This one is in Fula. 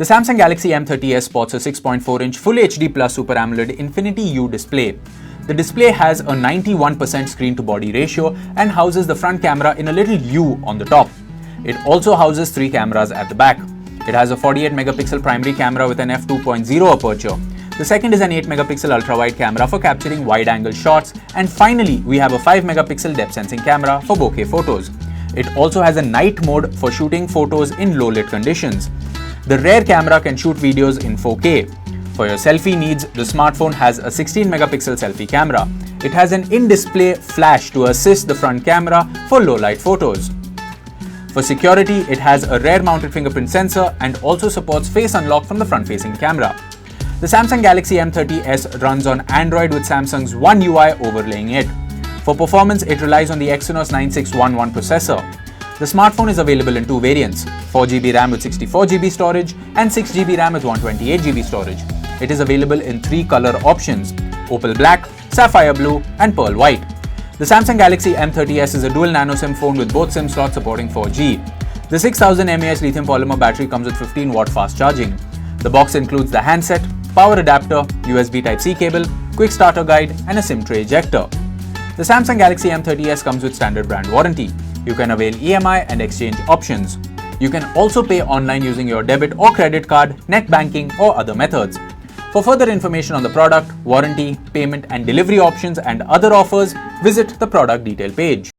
The Samsung Galaxy M30s sports a 6.4-inch Full HD Plus Super AMOLED Infinity U display. The display has a 91% screen-to-body ratio and houses the front camera in a little U on the top. It also houses 3 cameras at the back. It has a 48-megapixel primary camera with an f2.0 aperture. The second is an 8-megapixel ultra-wide camera for capturing wide-angle shots, and finally we have a 5-megapixel depth-sensing camera for bokeh photos. It also has a night mode for shooting photos in low-lit conditions. The rear camera can shoot videos in 4K. For your selfie needs, the smartphone has a 16-megapixel selfie camera. It has an in-display flash to assist the front camera for low-light photos. For security, it has a rear-mounted fingerprint sensor and also supports face unlock from the front-facing camera. The Samsung Galaxy M30s runs on Android with Samsung's One UI overlaying it. For performance, it relies on the Exynos 9611 processor. The smartphone is available in 2 variants, 4GB RAM with 64GB storage and 6GB RAM with 128GB storage. It is available in 3 color options, Opal Black, Sapphire Blue and Pearl White. The Samsung Galaxy M30s is a dual nano SIM phone with both SIM slots supporting 4G. The 6000 mAh lithium polymer battery comes with 15-watt fast charging. The box includes the handset, power adapter, USB Type-C cable, quick starter guide and a SIM tray ejector. The Samsung Galaxy M30s comes with standard brand warranty. You can avail EMI and exchange options. You can also pay online using your debit or credit card, net banking or other methods. For further information on the product, warranty, payment and delivery options and other offers, visit the product detail page.